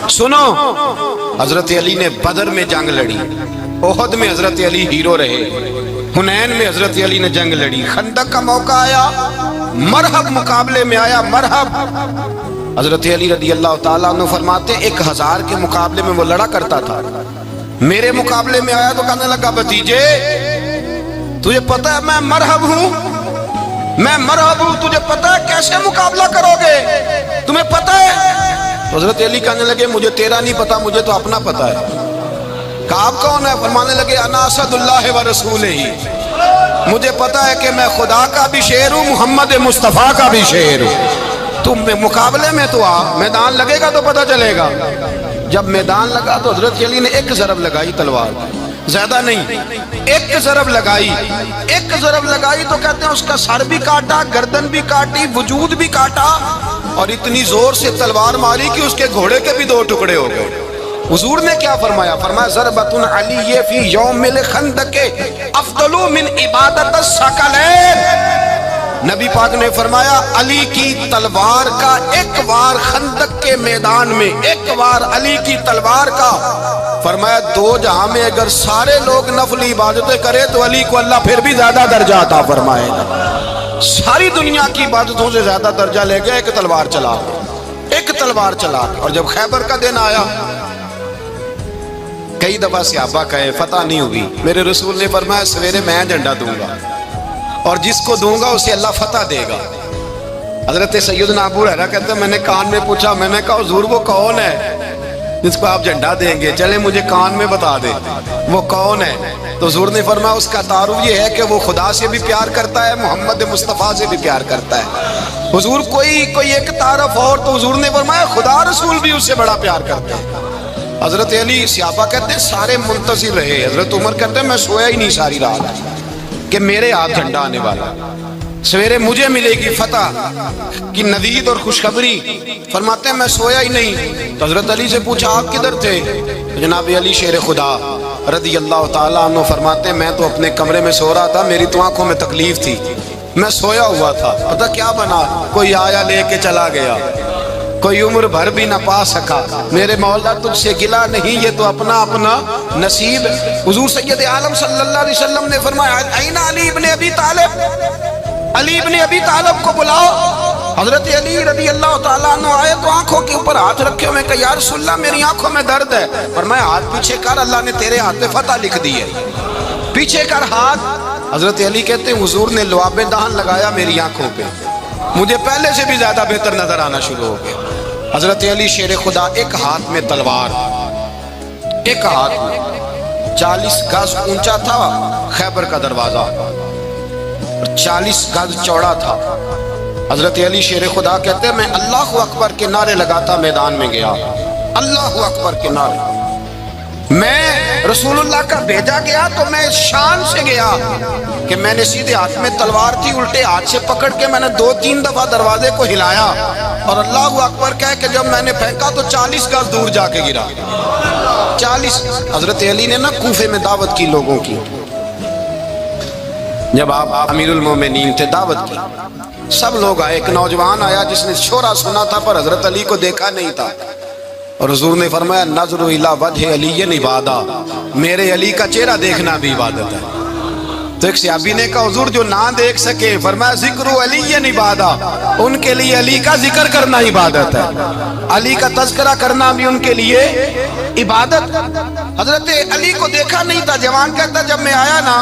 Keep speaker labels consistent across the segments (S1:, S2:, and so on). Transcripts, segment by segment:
S1: سنو، حضرت علی نے بدر میں جنگ لڑی، احد میں حضرت علی ہیرو رہے، حنین میں حضرت علی نے جنگ لڑی، خندق کا موقع آیا، مرحب مقابلے میں آیا، مرحب۔ حضرت علی رضی اللہ تعالیٰ عنہ فرماتے 1000 کے مقابلے میں وہ لڑا کرتا تھا، میرے مقابلے میں آیا تو کہنے لگا بھتیجے تجھے پتہ ہے میں مرحب ہوں، میں مرحب ہوں، تجھے پتہ ہے کیسے مقابلہ کرو گے، تمہیں پتہ ہے؟ تو حضرت علی کہنے لگے مجھے تیرا نہیں پتا، مجھے تو اپنا پتا ہے۔ کہا آپ کون ہے؟ فرمانے لگے انا اسد اللہ و رسولہ ہی، مجھے پتا ہے کہ میں خدا کا بھی شیر ہوں، محمد مصطفیٰ کا بھی شیر ہوں۔ تم مقابلے میں تو آ، میدان لگے گا تو پتہ چلے گا۔ جب میدان لگا تو حضرت علی نے ایک ضرب لگائی تلوار، زیادہ نہیں، ایک ضرب لگائی، ایک ضرب لگائی تو کہتے ہیں اس کا سر بھی کاٹا، گردن بھی کاٹی، وجود بھی کاٹا، اور اتنی زور سے تلوار ماری کہ اس کے گھوڑے کے بھی 2 ٹکڑے ہو گئے۔ حضور نے کیا فرمایا؟ فرمایا ضربۃ علی فی یوم الخندق افضل من عبادت الثقلین۔ نبی پاک نے فرمایا علی کی تلوار کا ایک وار خندق کے میدان میں، ایک وار علی کی تلوار کا، فرمایا 2 جہاں میں اگر سارے لوگ نفل عبادتیں کرے تو علی کو اللہ پھر بھی زیادہ درجہ عطا فرمائے گا۔ ساری دنیا کی عبادتوں سے زیادہ درجہ لے گیا ایک تلوار چلا، ایک تلوار چلا۔ اور جب خیبر کا دن آیا، کئی دفعہ صحابہ کہے فتح نہیں ہوئی، میرے رسول نے فرمایا سویرے میں جھنڈا دوں گا اور جس کو دوں گا اسے اللہ فتح دے گا۔ حضرت سیدنا ابو ہریرہ کہتے ہیں میں نے کان میں پوچھا، میں نے کہا حضور وہ کون ہے جس کو آپ جھنڈا دیں گے؟ چلے مجھے کان میں بتا دیں وہ کون ہے۔ تو حضور نے فرمایا اس کا تعارف یہ ہے کہ وہ خدا سے بھی پیار کرتا ہے، محمد مصطفیٰ سے بھی پیار کرتا ہے۔ حضور کوئی ایک تعارف اور، تو حضور نے فرمایا خدا رسول بھی اس سے بڑا پیار کرتا ہے۔ حضرت علی، صحابہ کہتے ہیں سارے منتظر رہے، حضرت عمر کہتے ہیں میں سویا ہی نہیں ساری رات کہ میرے ہاتھ جھنڈا آنے والا، سویرے مجھے ملے گی فتح کی نوید اور خوشخبری۔ فرماتے ہیں میں سویا ہی نہیں۔ تو حضرت علی سے پوچھا آپ کدھر تھے؟ جناب علی شیر خدا رضی اللہ تعالیٰ عنہ فرماتے ہیں میں تو اپنے کمرے میں سو رہا تھا، میری تو آنکھوں میں تکلیف تھی، میں سویا ہوا تھا، پتہ کیا بنا؟ کوئی آیا لے کے چلا گیا، کوئی عمر بھر بھی نہ پا سکا۔ میرے مولا تجھ سے گلا نہیں، یہ تو اپنا اپنا نصیب۔ حضور سید عالم صلی اللہ علیہ وسلم نے فرمایا این علی ابن ابی طالب، علی ابن ابی طالب کو بلاؤ۔ حضرت علی رضی اللہ تعالیٰ عنہ آئے تو آنکھوں کے اوپر ہاتھ رکھے ہوئے کہ یا رسول اللہ میری آنکھوں میں درد ہے۔ فرمایا ہاتھ پیچھے کر، اللہ نے تیرے ہاتھ پہ فتح لکھ دی ہے، پیچھے کر ہاتھ۔ حضرت علی کہتے ہیں حضور نے لعاب دہن لگایا میری آنکھوں پہ، مجھے پہلے سے بھی زیادہ بہتر نظر آنا شروع ہو گیا۔ حضرت علی شیر خدا ایک ہاتھ میں تلوار، ایک ہاتھ میں 40 گز اونچا تھا خیبر کا دروازہ، 40 گز چوڑا تھا۔ حضرت علی شیر خدا کہتے ہیں میں اللہ اکبر کے نعرے لگاتا میدان میں گیا، اللہ اکبر کے نعرے۔ میں رسول اللہ کا بھیجا گیا تو میں شان سے گیا کہ میں نے سیدھے ہاتھ میں تلوار تھی، الٹے ہاتھ سے پکڑ کے میں نے 2-3 دفعہ دروازے کو ہلایا اور اللہ اکبر کہہ کہ جب میں نے پھینکا تو 40 گز دور جا کے گرا، 40۔ حضرت علی نے نا کوفے میں دعوت کی لوگوں کی، جب آپ امیر المومنین تھے دعوت کی، سب لوگ آئے، ایک نوجوان آیا جس نے شورا سنا تھا پر حضرت علی کو دیکھا نہیں تھا، اور حضور نے فرمایا نظر الی وجہ علی عبادہ، میرے علی کا چہرہ دیکھنا بھی عبادت ہے۔ تو ایک صحابی نے کہا حضور جو نہ دیکھ سکے، فرمایا ذکر علی عبادہ، ان کے لیے علی کا ذکر کرنا عبادت ہے، علی کا تذکرہ کرنا بھی ان کے لیے عبادت۔ حضرت علی کو دیکھا نہیں تھا، جوان کہتا جب میں آیا نا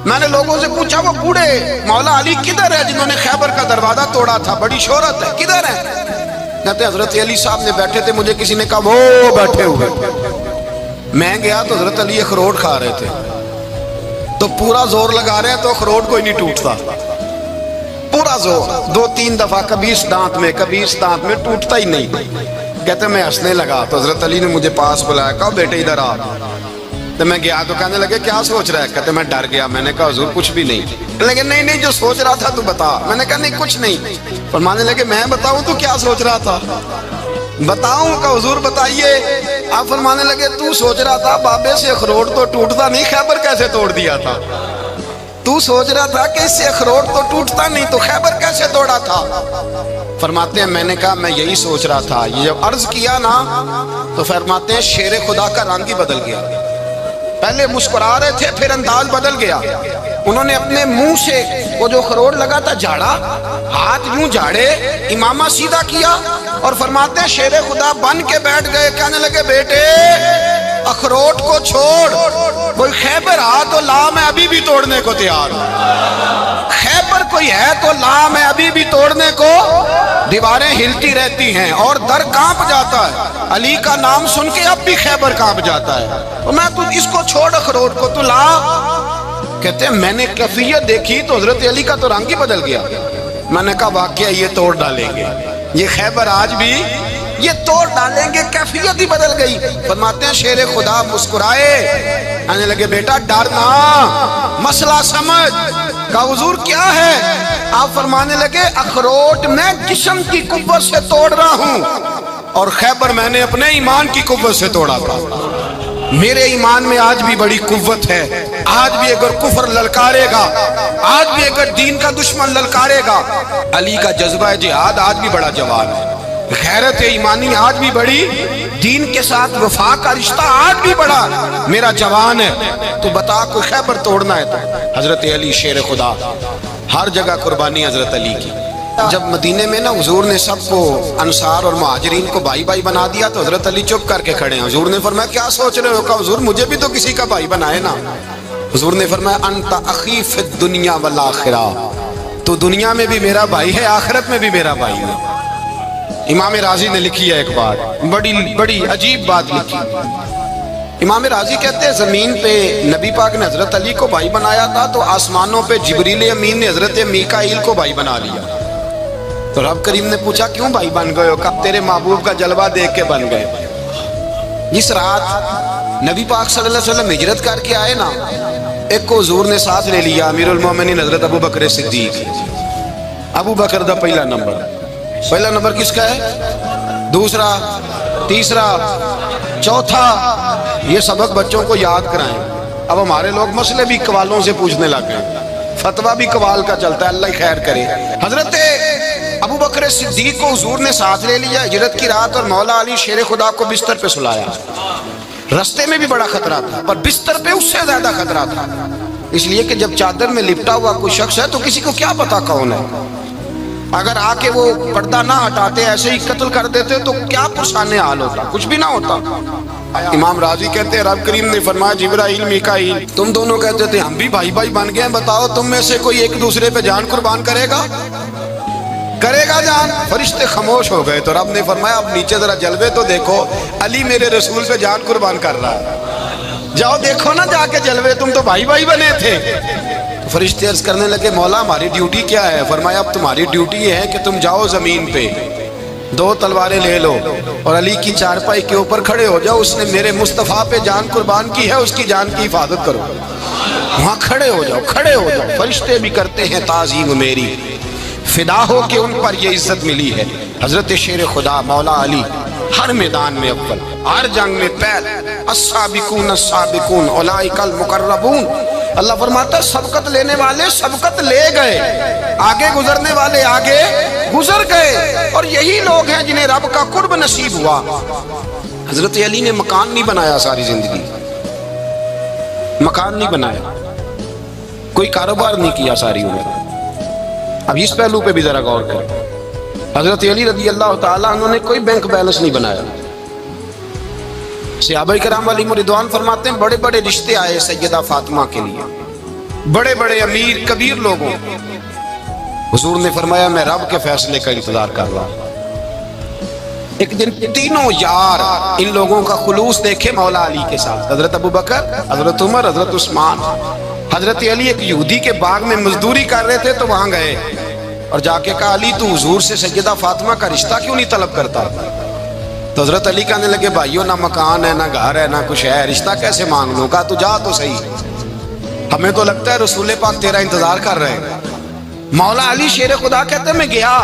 S1: میں نے لوگوں سے پوچھا وہ بوڑھے مولا علی کدھر ہے جنہوں نے خیبر کا دروازہ توڑا تھا، بڑی شہرت ہے، کدھر ہے؟ کہتے حضرت علی صاحب نے بیٹھے تھے، مجھے کسی نے کہا وہ بیٹھے ہوئے۔ میں گیا تو حضرت علی اخروٹ کھا رہے تھے، تو پورا زور لگا رہے ہیں تو اخروٹ کوئی نہیں ٹوٹتا، پورا زور 2-3 دفعہ، کبھی اس دانت میں کبھی اس دانت میں، ٹوٹتا ہی نہیں۔ کہتے میں ہنسنے لگا تو حضرت علی نے مجھے پاس بلایا، کہا بیٹے ادھر آ۔ تو میں گیا تو کہنے لگے کیا سوچ رہا ہے؟ کہتے میں ڈر گیا، میں نے کہا حضور کچھ بھی نہیں۔ لیکن نہیں جو سوچ رہا تھا تو بتا۔ میں نے کہا نہیں کچھ نہیں۔ فرمانے لگے میں بتاؤں تو کیا سوچ رہا تھا؟ بتاؤں؟ کہ حضور بتائیے۔ آپ فرمانے لگے تو سوچ رہا تھا بابے سے اخروٹ تو ٹوٹتا نہیں، خیبر کیسے توڑ دیا تھا؟ تو سوچ رہا تھا کہ اس سے اخروٹ تو ٹوٹتا نہیں تو خیبر کیسے توڑا تھا؟ فرماتے ہیں میں نے کہا میں یہی سوچ رہا تھا. یہ جب عرض کیا نا تو فرماتے ہیں شیر خدا کا رنگ ہی بدل گیا. پہلے مسکرا رہے تھے پھر انداز بدل گیا. انہوں نے اپنے منہ سے وہ جو خروٹ لگا تھا جھاڑا, ہاتھ یوں جھاڑے, امامہ سیدھا کیا اور فرماتے ہیں شیر خدا بن کے بیٹھ گئے. کہنے لگے بیٹے اخروٹ کو چھوڑ, کوئی خیبر آ تو لا, میں ابھی بھی توڑنے کو تیار ہوں. خیبر کوئی ہے تو لا, میں ابھی بھی توڑنے کو. دیواریں ہلتی رہتی ہیں اور در کانپ جاتا ہے. علی کا نام سن کے اب بھی خیبر کانپ جاتا ہے. میں تو اس کو چھوڑ اخروٹ کو تو لا. کہتے ہیں میں نے کیفیت دیکھی تو حضرت علی کا تو رنگ ہی بدل گیا. میں نے کہا واقعہ یہ توڑ ڈالیں گے, یہ خیبر آج بھی یہ توڑ ڈالیں گے, کیفیت ہی بدل گئی. فرماتے ہیں شیر خدا مسکرائے, کہنے لگے بیٹا ڈرنا, مسئلہ سمجھ. کہا حضور کیا ہے؟ آپ فرمانے لگے اخروٹ میں جسم کی قوت سے توڑ رہا ہوں اور خیبر میں نے اپنے ایمان کی قوت سے توڑا تھا. میرے ایمان میں آج بھی بڑی قوت ہے. آج بھی اگر کفر للکارے گا, آج بھی اگر دین کا دشمن للکارے گا, علی کا جذبہ جہاد آج بھی بڑا جوان ہے. غیرت ایمانی آج بھی بڑی, دین کے ساتھ وفا کا رشتہ آج بھی بڑا میرا جوان ہے. تو بتا کوئی خیبر توڑنا ہے تو حضرت علی شیر خدا, ہر جگہ قربانی حضرت علی کی. جب مدینے میں نا حضور نے سب کو انصار اور مہاجرین کو بھائی بھائی بنا دیا تو حضرت علی چپ کر کے کھڑے ہیں. حضور نے فرمایا کیا سوچ رہے ہو؟ کہا حضور مجھے بھی تو کسی کا بھائی بنائے نا. حضور نے فرمایا انت اخی فی الدنیا والآخرہ, تو دنیا میں بھی میرا بھائی ہے, آخرت میں بھی میرا بھائی ہے. امام راضی نے لکھی ہے ایک بات, بڑی عجیب بات لکھی. امام راضی کہتے ہیں زمین پہ نبی پاک نے حضرت علی کو بھائی بنایا تھا تو آسمانوں پہ جبریل امین نے حضرت میکائیل کو بھائی بنا لیا. تو رب کریم نے پوچھا کیوں بھائی بن گئے ہو؟ کہا تیرے محبوب کا جلوہ دیکھ کے بن گئے. جس رات نبی پاک صلی اللہ علیہ وسلم ہجرت کر کے آئے نا, ایک کو حضور نے ساتھ لے لیا, امیر المومنین حضرت ابو بکر صدیق. ابو بکر دا پہلا نمبر کس کا ہے؟ دوسرا, تیسرا, چوتھا. یہ سبق بچوں کو یاد کرائیں. اب ہمارے لوگ مسئلے بھی قوالوں سے پوچھنے لگ گئے, فتویٰ بھی قوال کا چلتا ہے, اللہ خیر کرے. حضرت ابو بکر صدیق کو حضور نے ساتھ لے لیا ہجرت کی رات, اور مولا علی شیر خدا کو بستر پہ سلایا. رستے میں بھی بڑا خطرہ تھا پر بستر پہ اس سے زیادہ خطرہ تھا, اس لیے کہ جب چادر میں لپٹا ہوا کوئی شخص ہے تو کسی کو کیا پتا کون ہے. اگر آ کے وہ پردہ نہ ہٹاتے ایسے ہی قتل کر دیتے تو کیا پرسان حال ہوتا, کچھ بھی نہ ہوتا. امام راضی کہتے ہیں رب کریم نے فرمایا جبرائیل میکائیل تم دونوں کہتے تھے ہم بھی بھائی بھائی بن گئے, بتاؤ تم میں سے کوئی ایک دوسرے پہ جان قربان کرے گا جان؟ فرشتے خاموش ہو گئے. تو رب نے فرمایا اب نیچے ذرا جلوے تو دیکھو, علی میرے رسول پہ جان قربان کر رہا ہے, جاؤ دیکھو نا جا کے جلوے, تم تو بھائی بھائی بنے تھے. فرشتے عرض کرنے لگے مولا ہماری ڈیوٹی کیا ہے؟ فرمایا اب تمہاری ڈیوٹی یہ ہے کہ تم جاؤ زمین پہ 2 تلواریں لے لو اور علی کی چارپائی کے اوپر کھڑے ہو جاؤ, اس نے میرے مصطفیٰ پہ جان قربان کی ہے, اس کی جان کی حفاظت کرو. وہاں کھڑے ہو جاؤ. فرشتے بھی کرتے ہیں تعظیم میری, فدا ہو کہ ان پر یہ عزت ملی ہے. حضرت شیر خدا مولا علی ہر میدان میں اول, ہر جنگ میں پہل. السابقون السابقون اولئک المقربون. اللہ فرماتا ہے سبقت لینے والے سبقت لے گئے, آگے گزرنے والے آگے گزر گئے, اور یہی لوگ ہیں جنہیں رب کا قرب نصیب ہوا. حضرت علی نے مکان نہیں بنایا, ساری زندگی مکان نہیں بنایا, کوئی کاروبار نہیں کیا ساری عمر. اب اس پہلو پہ بھی ذرا غور کریں. حضرت علی رضی اللہ تعالیٰ انہوں نے کوئی بینک بیلنس نہیں بنایا. صحابہ کرام علیہم رضوان فرماتے ہیں بڑے بڑے رشتے آئے سیدہ فاطمہ کے لیے, بڑے بڑے امیر کبیر لوگوں. حضور نے فرمایا میں رب کے فیصلے کا انتظار کر رہا ہوں. ایک دن تینوں یار ان لوگوں کا خلوص دیکھے مولا علی کے ساتھ, حضرت ابو بکر, حضرت عمر, حضرت عثمان. حضرت علی ایک یہودی کے باغ میں مزدوری کر رہے تھے تو وہاں گئے اور جا کے کہا علی تو حضور سے سیدہ فاطمہ کا رشتہ کیوں نہیں طلب کرتا؟ تو حضرت علی کہنے لگے بھائیو نہ مکان ہے نہ گھر ہے نہ کچھ ہے, رشتہ کیسے مانگ لوں؟ کہا تو جا تو صحیح, ہمیں تو لگتا ہے رسول پاک تیرا انتظار کر رہے ہیں. مولا علی شیر خدا کہتے میں گیا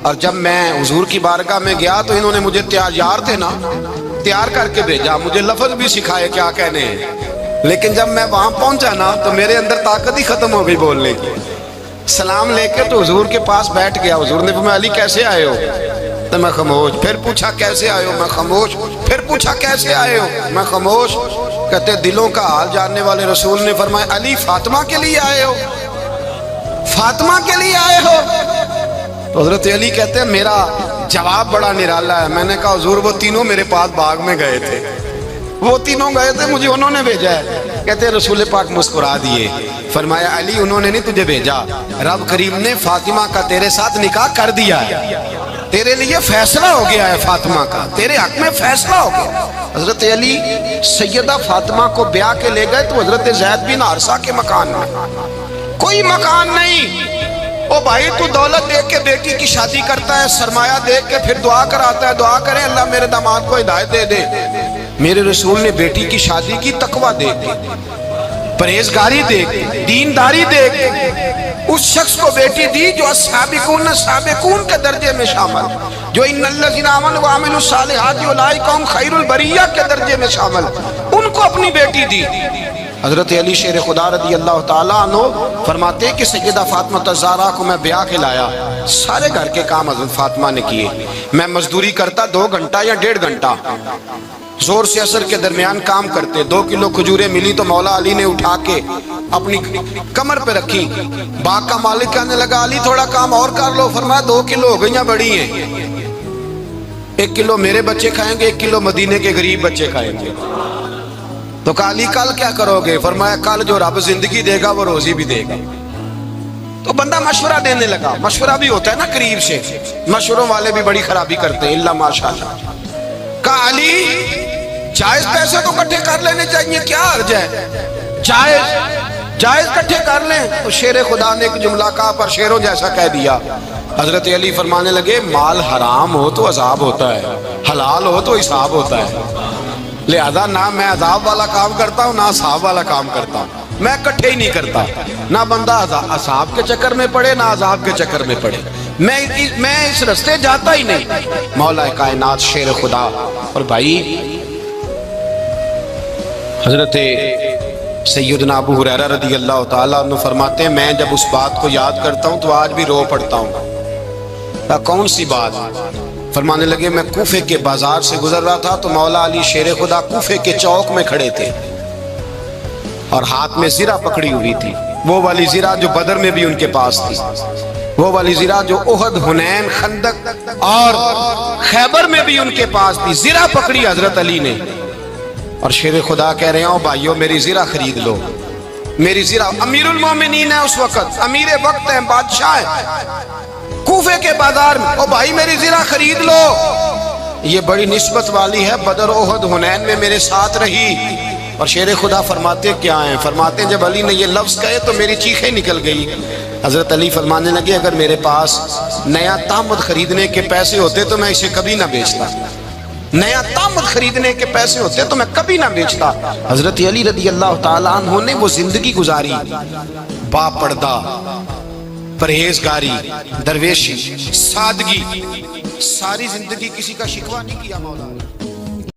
S1: اور جب میں حضور کی بارگاہ میں گیا تو انہوں نے مجھے یار تھے نا تیار کر کے بھیجا, مجھے لفظ بھی سکھائے کیا کہنے ہیں, لیکن جب میں وہاں پہنچا نا تو میرے اندر طاقت ہی ختم ہو گئی بولنے کی. سلام لے کے تو حضور کے پاس بیٹھ گیا. حضور نے فرمایا علی کیسے آئے ہو؟ تو میں خاموش. پھر پوچھا کیسے آئے ہو؟ میں خاموش. پھر پوچھا کیسے آئے ہو؟ میں خاموش. کہتے دلوں کا حال جاننے والے رسول نے فرمایا علی فاطمہ کے لیے آئے ہو؟ فاطمہ کے لیے آئے ہو؟ تو حضرت علی کہتے ہیں میرا جواب بڑا نرالا ہے. میں نے کہا حضور وہ تینوں میرے پاس باغ میں گئے تھے, وہ تینوں گئے تھے, مجھے انہوں نے بھیجا ہے. کہتے ہیں رسول پاک مسکرا دیے, فرمایا علی انہوں نے نہیں تجھے بھیجا, رب کریم نے فاطمہ کا تیرے ساتھ نکاح کر دیا ہے, تیرے لیے فیصلہ ہو گیا ہے فاطمہ کا, تیرے حق میں فیصلہ ہو گیا. حضرت علی سیدہ فاطمہ کو بیاہ کے لے گئے تو حضرت زید بن حارثہ کے مکان میں, کوئی مکان نہیں. او بھائی تو دولت دیکھ کے بیٹی کی شادی کرتا ہے, سرمایہ دیکھ کے پھر دعا کراتا ہے, دعا کریں اللہ میرے داماد کو ہدایت دے دے. میرے رسول نے بیٹی کی شادی کی تقوی دیکھ کے, پرہیزگاری دیکھ کے, دینداری دیکھ کے اس شخص کو بیٹی دی جو السابقون سابقون کے درجے میں شامل, جو ان الذین آمنوا وعملوا الصالحات اولئک هم خیر البریہ کے درجے میں شامل, ان کو اپنی بیٹی دی. حضرت علی شیر خدا رضی اللہ تعالیٰ عنہ فرماتے ہیں کہ سیدہ فاطمہ الزہرا کو میں بیاہ کے لایا, سارے گھر کے کام حضرت فاطمہ نے کیے. میں مزدوری کرتا 2 گھنٹہ یا 1.5 گھنٹہ, زور سے عصر کے درمیان کام کرتے. 2 کلو کھجوریں ملی تو مولا علی نے اٹھا کے اپنی کمر پہ رکھی. باغ کا مالک کہنے لگا علی تھوڑا کام اور کر لو. فرمایا 2 کلو ہو گئیاں بڑی ہیں, 1 کلو میرے بچے کھائیں گے, 1 کلو مدینے کے غریب بچے کھائیں گے. تو کہا علی کل کیا کرو گے؟ فرمایا کل جو رب زندگی دے گا وہ روزی بھی دے گا. تو بندہ مشورہ دینے لگا. مشورہ بھی ہوتا ہے نا قریب سے, مشوروں والے بھی بڑی خرابی کرتے ہیں اللہ ماشاءاللہ. کہا علی جائز پیسے تو کٹھے کر لینے چاہیے, کیا حرج ہے, جائز کٹھے کر لیں. تو شیر خدا نے ایک جملہ کہا پر شیروں جیسا کہہ دیا. حضرت علی فرمانے لگے مال حرام ہو تو عذاب ہوتا ہے, حلال ہو تو حساب ہوتا ہے. لہذا نہ میں عذاب والا کام کرتا ہوں نہ حساب والا کام کرتا ہوں, میں کٹھے ہی نہیں کرتا. نہ بندہ حساب کے چکر میں پڑے نہ عذاب کے چکر میں پڑے, میں اس رستے جاتا ہی نہیں. مولا کائنات شیر خدا. اور بھائی حضرت سیدنا ابو ہریرہ رضی اللہ تعالیٰ عنہ فرماتے ہیں میں جب اس بات کو یاد کرتا ہوں تو آج بھی رو پڑتا ہوں. کون سی بات؟ فرمانے لگے میں کوفے کے بازار سے گزر رہا تھا تو مولا علی شیر خدا کوفے کے چوک میں کھڑے تھے اور ہاتھ میں زرہ پکڑی ہوئی تھی, وہ والی زرہ جو بدر میں بھی ان کے پاس تھی, وہ والی زرہ جو احد, حنین, خندق اور خیبر میں بھی ان کے پاس تھی. زرہ پکڑی حضرت علی نے اور شیر خدا کہہ رہے ہیں بھائیو میری زرہ خرید لو. میری زرہ, امیر المومنین ہے اس وقت, امیر وقت ہے, بادشاہ ہے کوفے کے بازار میں, او بھائی میری زرہ خرید لو. یہ بڑی نسبت والی ہے, بدر, احد, حنین میں میرے ساتھ رہی. اور شیر خدا فرماتے کیا ہیں؟ فرماتے ہیں جب علی نے یہ لفظ کہے تو میری چیخیں نکل گئی. حضرت علی فرمانے لگے اگر میرے پاس نیا تامد خریدنے کے پیسے ہوتے تو میں اسے کبھی نہ بیچتا, نیا تامد خریدنے کے پیسے ہوتے تو میں کبھی نہ بیچتا. حضرت علی رضی اللہ تعالیٰ عنہ نے وہ زندگی گزاری, با پردہ, پرہیزگاری, درویشی, سادگی, ساری زندگی کسی کا شکوہ نہیں کیا مولا.